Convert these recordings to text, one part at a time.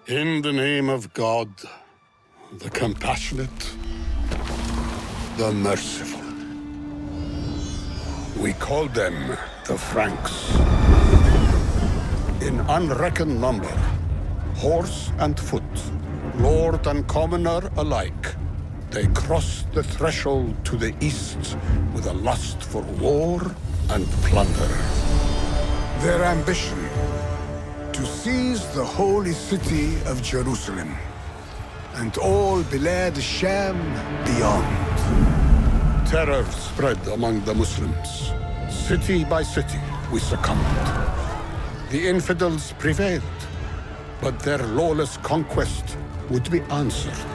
In the name of God, the compassionate, the merciful. We call them the Franks. In unreckoned number, horse and foot, lord and commoner alike, they crossed the threshold to the east with a lust for war and plunder. Their ambition: to seize the holy city of Jerusalem, and all Bilad Sham beyond. Terror spread among the Muslims. City by city, we succumbed. The infidels prevailed, but their lawless conquest would be answered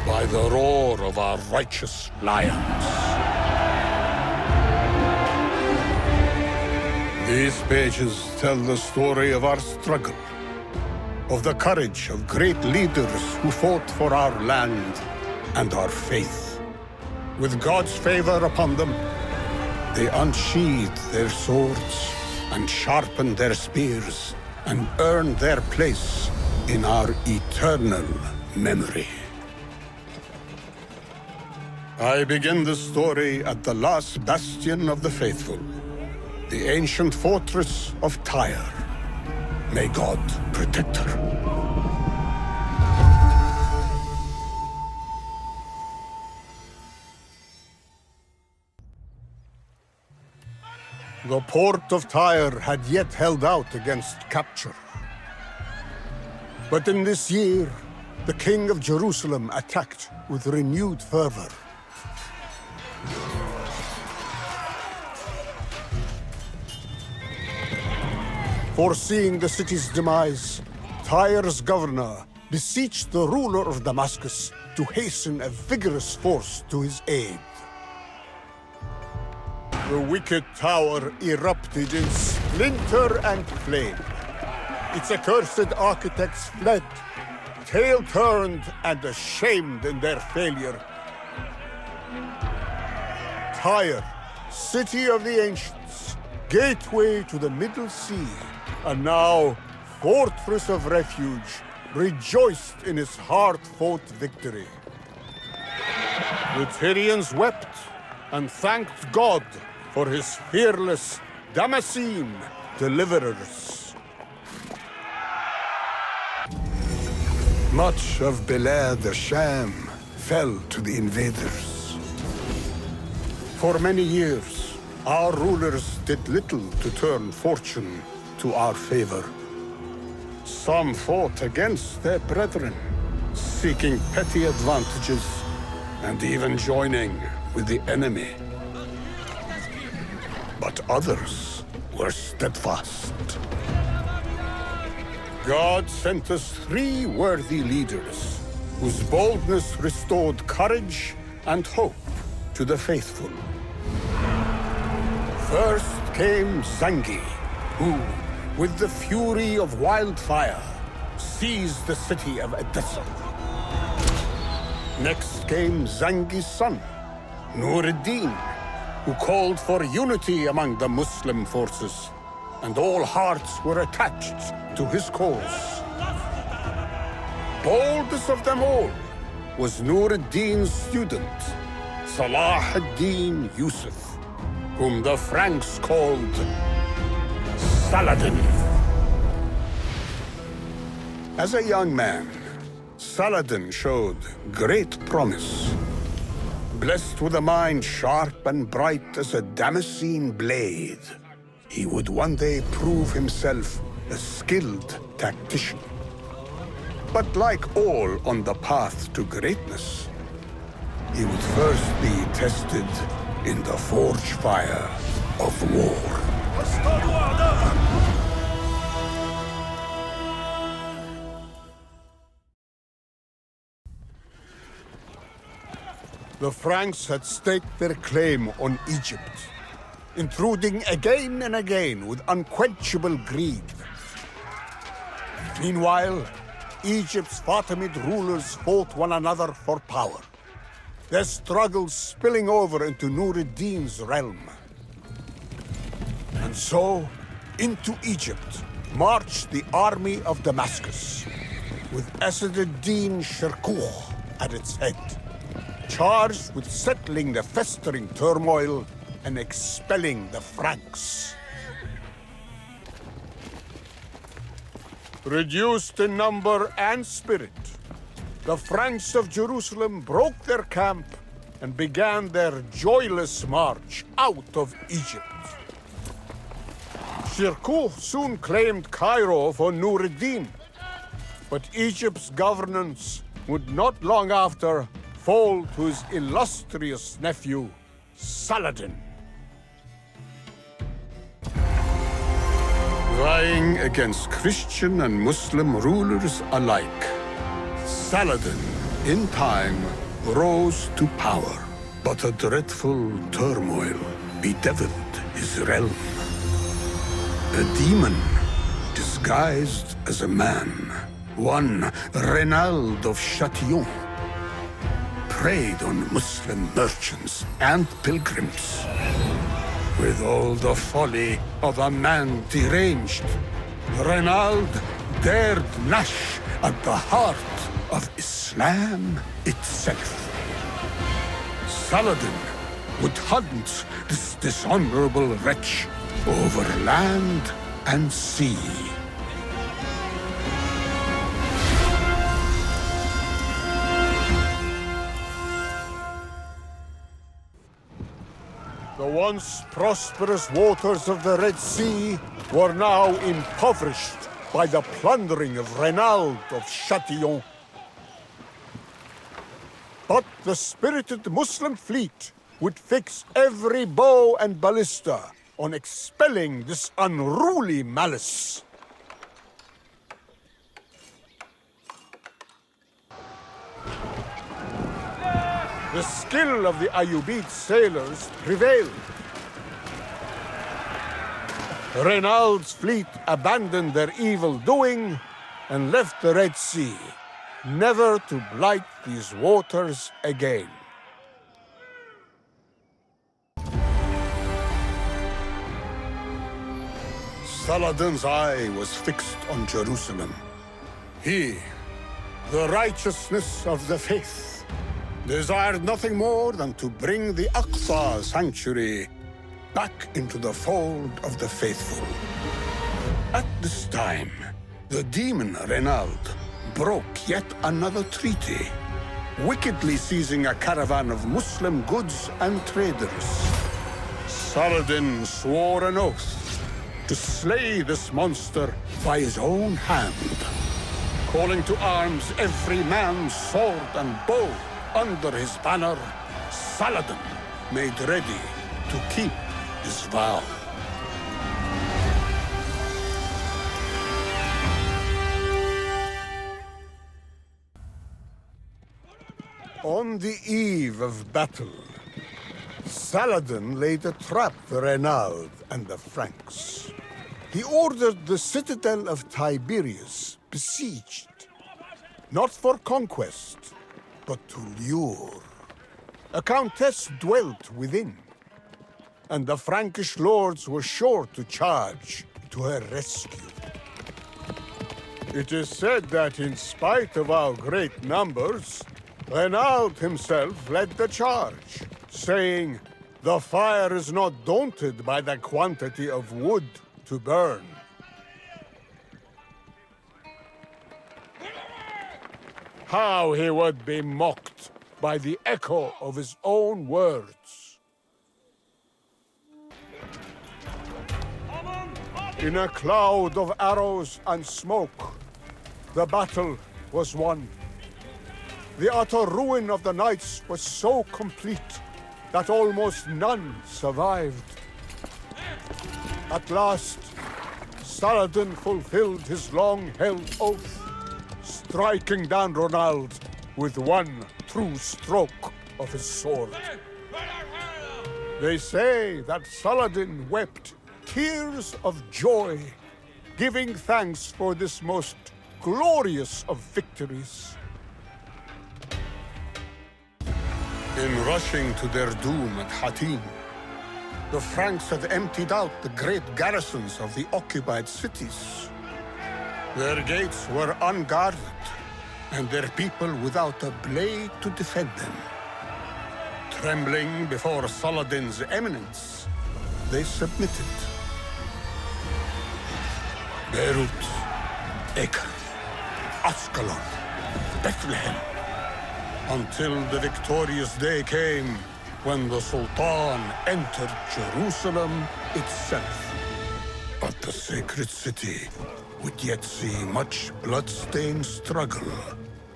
by the roar of our righteous lions. These pages tell the story of our struggle, of the courage of great leaders who fought for our land and our faith. With God's favor upon them, they unsheathed their swords and sharpened their spears and earned their place in our eternal memory. I begin the story at the last bastion of the faithful, the ancient fortress of Tyre. May God protect her. The port of Tyre had yet held out against capture. But in this year, the King of Jerusalem attacked with renewed fervor. Foreseeing the city's demise, Tyre's governor beseeched the ruler of Damascus to hasten a vigorous force to his aid. The wicked tower erupted in splinter and flame. Its accursed architects fled, tail-turned and ashamed in their failure. Tyre, city of the ancients, gateway to the Middle Sea, and now fortress of refuge, rejoiced in its hard-fought victory. The Tyrians wept and thanked God for his fearless Damascene deliverers. Much of Bilad Sham fell to the invaders. For many years, our rulers did little to turn fortune to our favor. Some fought against their brethren, seeking petty advantages and even joining with the enemy. But others were steadfast. God sent us 3 worthy leaders, whose boldness restored courage and hope to the faithful. First came Zangi, who, with the fury of wildfire, seized the city of Edessa. Next came Zangi's son, Nur-ad-Din, who called for unity among the Muslim forces, and all hearts were attached to his cause. Boldest of them all was Nur-ad-Din's student, Salah ad-Din Yusuf, whom the Franks called Saladin. As a young man, Saladin showed great promise. Blessed with a mind sharp and bright as a Damascene blade, he would one day prove himself a skilled tactician. But like all on the path to greatness, he would first be tested in the forge fire of war. The Franks had staked their claim on Egypt, intruding again and again with unquenchable greed. Meanwhile, Egypt's Fatimid rulers fought one another for power. their struggles spilling over into Nur ad-Din's realm. And so, into Egypt marched the army of Damascus, with Asad ad-Din Shirkuh at its head, charged with settling the festering turmoil and expelling the Franks. Reduced in number and spirit, the Franks of Jerusalem broke their camp and began their joyless march out of Egypt. Shirkuh soon claimed Cairo for Nur ad-Din, but Egypt's governance would not long after fall to his illustrious nephew, Saladin. Vying against Christian and Muslim rulers alike, Saladin, in time, rose to power. But a dreadful turmoil bedeviled his realm. A demon, disguised as a man, one Reynald of Chatillon, preyed on Muslim merchants and pilgrims. With all the folly of a man deranged, Reynald dared gnash at the heart of Islam itself. Saladin would hunt this dishonorable wretch over land and sea. The once prosperous waters of the Red Sea were now impoverished by the plundering of Reynald of Chatillon. But the spirited Muslim fleet would fix every bow and ballista on expelling this unruly malice. The skill of the Ayyubid sailors prevailed. Reynald's fleet abandoned their evil doing and left the Red Sea, never to blight these waters again. Saladin's eye was fixed on Jerusalem. He, the righteousness of the faith, desired nothing more than to bring the Aqsa sanctuary back into the fold of the faithful. At this time, the demon Reynald broke yet another treaty, wickedly seizing a caravan of Muslim goods and traders. Saladin swore an oath to slay this monster by his own hand, calling to arms every man, sword and bow under his banner. Saladin made ready to keep his vow. On the eve of battle, Saladin laid a trap for Reynald and the Franks. He ordered the citadel of Tiberias besieged, not for conquest, but to lure. A countess dwelt within, and the Frankish lords were sure to charge to her rescue. It is said that in spite of our great numbers, Reynald himself led the charge, saying, "The fire is not daunted by the quantity of wood to burn." How he would be mocked by the echo of his own words. In a cloud of arrows and smoke, the battle was won. The utter ruin of the knights was so complete that almost none survived. At last, Saladin fulfilled his long-held oath, striking down Reynald with one true stroke of his sword. They say that Saladin wept tears of joy, giving thanks for this most glorious of victories. In rushing to their doom at Hattin, the Franks had emptied out the great garrisons of the occupied cities. Their gates were unguarded, and their people without a blade to defend them. Trembling before Saladin's eminence, they submitted. Beirut, Acre, Ascalon, Bethlehem, until the victorious day came when the Sultan entered Jerusalem itself. But the sacred city would yet see much blood-stained struggle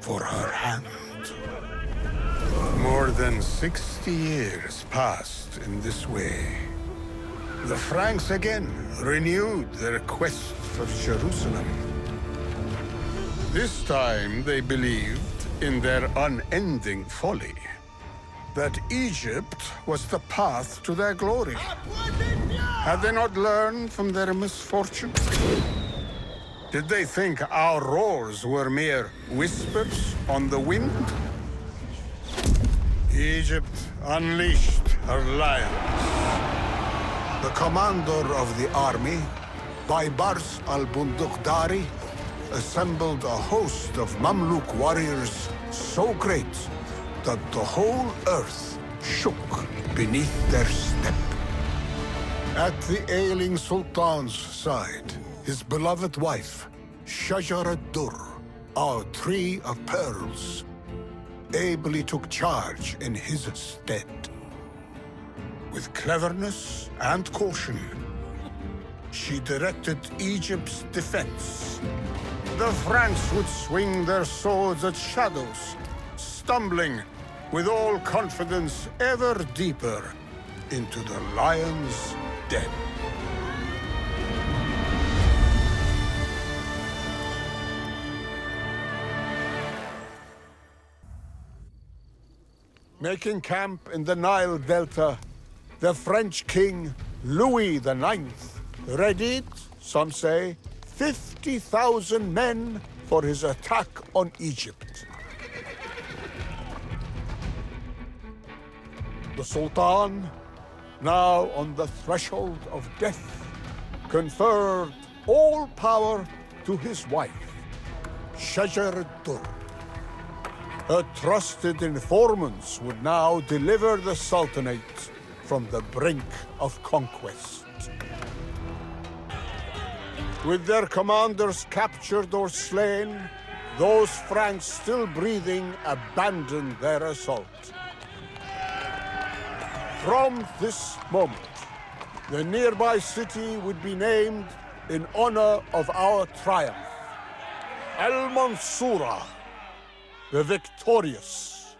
for her hand. More than 60 years passed in this way. The Franks again renewed their quest for Jerusalem. This time they believed, in their unending folly, that Egypt was the path to their glory. Had they not learned from their misfortune? Did they think our roars were mere whispers on the wind? Egypt unleashed her lions. The commander of the army, Baybars al-Bundukdari, assembled a host of Mamluk warriors so great that the whole earth shook beneath their step. At the ailing Sultan's side, his beloved wife, Shajar-ad-Dur, our tree of pearls, ably took charge in his stead. With cleverness and caution, she directed Egypt's defense. The Franks would swing their swords at shadows, stumbling with all confidence ever deeper into the lion's den. Making camp in the Nile Delta, the French king Louis IX readied, some say, 50,000 men for his attack on Egypt. The Sultan, now on the threshold of death, conferred all power to his wife, Shajar-ad-Dur. Her trusted informants would now deliver the Sultanate from the brink of conquest. With their commanders captured or slain, those Franks still breathing abandoned their assault. From this moment, the nearby city would be named in honor of our triumph, Al-Mansura, the victorious.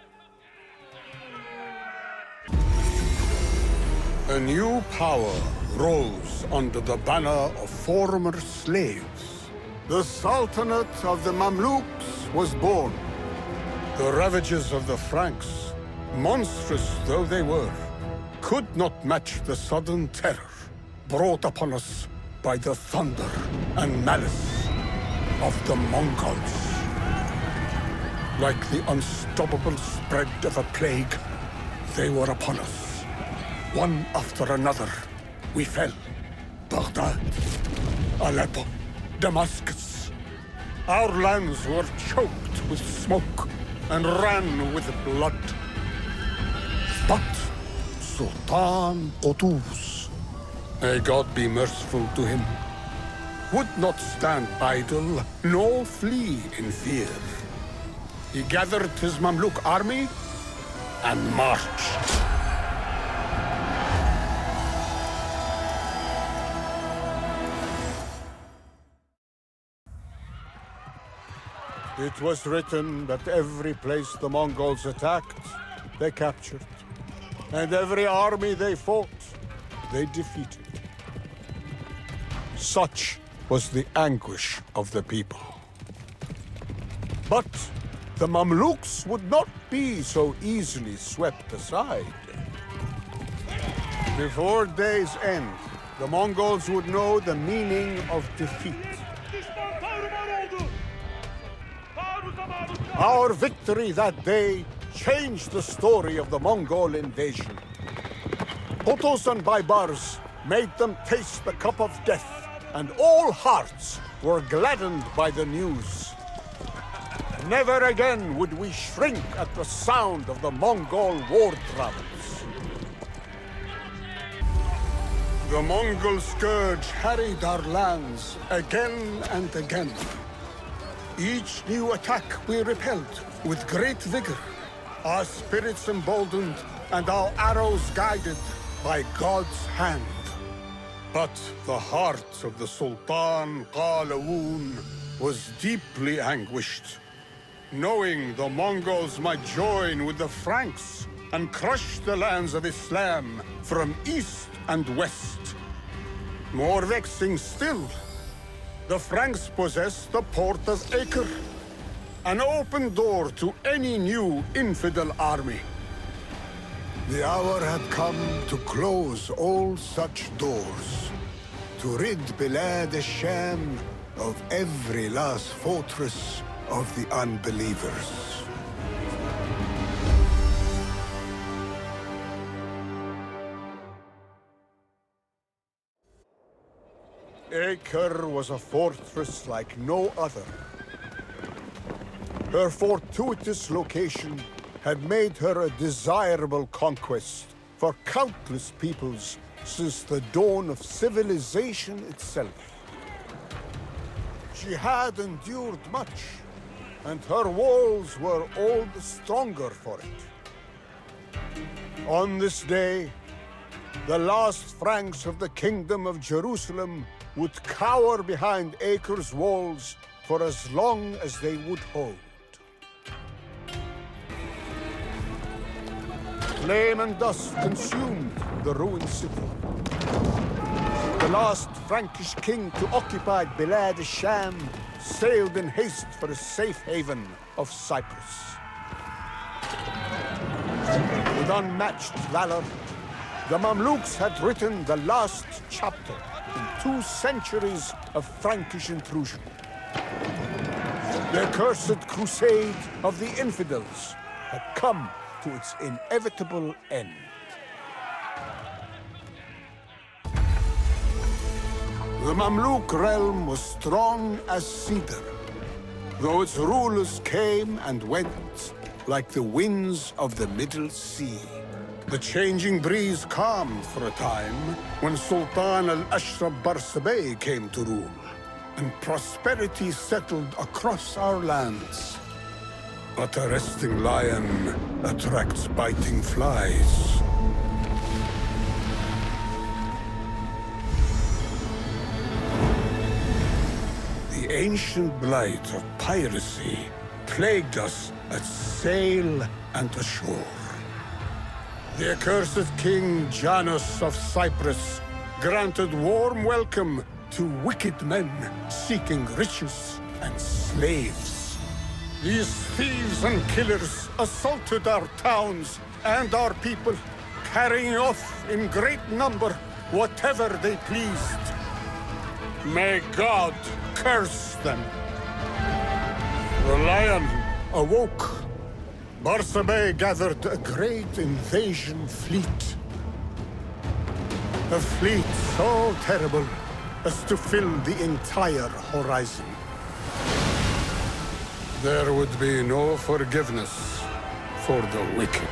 A new power rose under the banner of former slaves. The Sultanate of the Mamluks was born. The ravages of the Franks, monstrous though they were, could not match the sudden terror brought upon us by the thunder and malice of the Mongols. Like the unstoppable spread of a plague, they were upon us. One after another, we fell. Baghdad, Aleppo, Damascus. Our lands were choked with smoke and ran with blood. But Sultan Qutuz, may God be merciful to him, would not stand idle nor flee in fear. He gathered his Mamluk army and marched. It was written that every place the Mongols attacked, they captured. And every army they fought, they defeated. Such was the anguish of the people. But the Mamluks would not be so easily swept aside. Before day's end, the Mongols would know the meaning of defeat. Our victory that day changed the story of the Mongol invasion. Teutons and Baibars made them taste the cup of death, and all hearts were gladdened by the news. Never again would we shrink at the sound of the Mongol war drums. The Mongol scourge harried our lands again and again. Each new attack we repelled with great vigor, our spirits emboldened and our arrows guided by God's hand. But the heart of the Sultan Qalawun was deeply anguished, knowing the Mongols might join with the Franks and crush the lands of Islam from east and west. More vexing still, the Franks possessed the port of Acre, an open door to any new infidel army. The hour had come to close all such doors, to rid Bilad Sham of every last fortress of the unbelievers. Acre was a fortress like no other. Her fortuitous location had made her a desirable conquest for countless peoples since the dawn of civilization itself. She had endured much, and her walls were all the stronger for it. On this day, the last Franks of the Kingdom of Jerusalem would cower behind Acre's walls for as long as they would hold. Flame and dust consumed the ruined city. The last Frankish king to occupy Bilad Sham sailed in haste for a safe haven of Cyprus. With unmatched valor, the Mamluks had written the last chapter in 2 centuries of Frankish intrusion. The accursed crusade of the infidels had come to its inevitable end. The Mamluk realm was strong as cedar, though its rulers came and went like the winds of the Middle Sea. The changing breeze calmed for a time when Sultan al-Ashraf Barsabeh came to rule, and prosperity settled across our lands. But a resting lion attracts biting flies. The ancient blight of piracy plagued us at sail and ashore. The accursed King Janus of Cyprus granted warm welcome to wicked men seeking riches and slaves. These thieves and killers assaulted our towns and our people, carrying off in great number whatever they pleased. May God curse them. The lion awoke. Barsabeh gathered a great invasion fleet. A fleet so terrible as to fill the entire horizon. There would be no forgiveness for the wicked.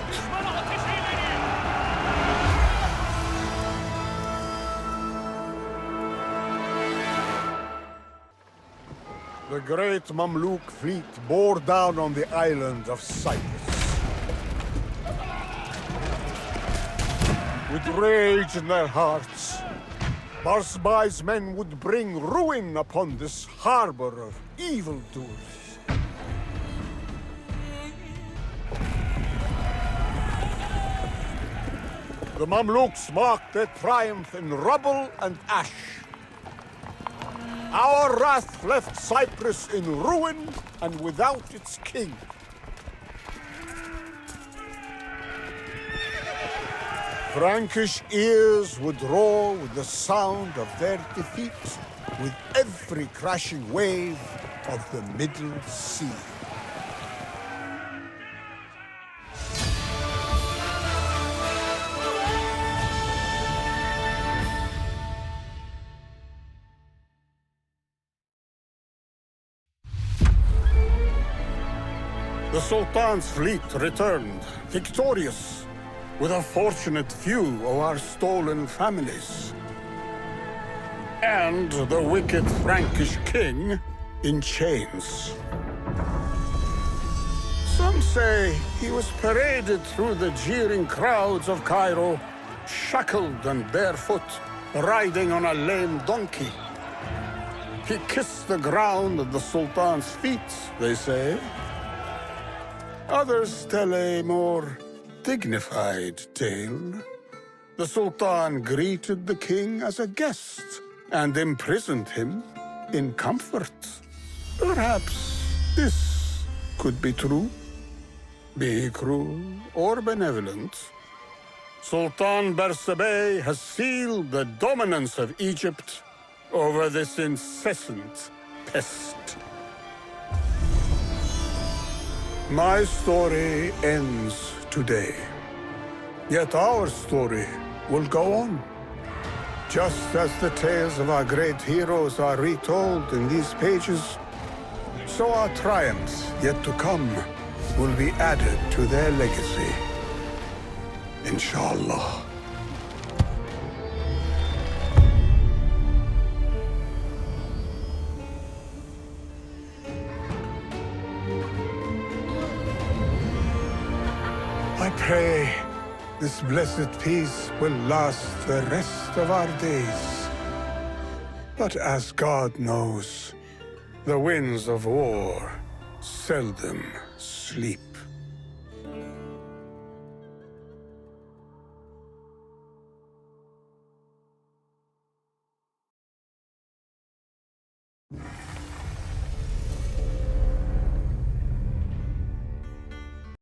The great Mamluk fleet bore down on the island of Cyprus. With rage in their hearts, Barsabeh's men would bring ruin upon this harbor of evildoers. The Mamluks marked their triumph in rubble and ash. Our wrath left Cyprus in ruin and without its king. Frankish ears would roar with the sound of their defeat with every crashing wave of the Middle Sea. The Sultan's fleet returned, victorious, with a fortunate few of our stolen families. And the wicked Frankish king in chains. Some say he was paraded through the jeering crowds of Cairo, shackled and barefoot, riding on a lame donkey. He kissed the ground at the Sultan's feet, they say. Others tell a more dignified tale. The Sultan greeted the king as a guest and imprisoned him in comfort. Perhaps this could be true. Be he cruel or benevolent, Sultan Bersabeh has sealed the dominance of Egypt over this incessant pest. My story ends today. Yet our story will go on. Just as the tales of our great heroes are retold in these pages, so our triumphs yet to come will be added to their legacy. Inshallah. I pray this blessed peace will last the rest of our days. But as God knows, the winds of war seldom sleep.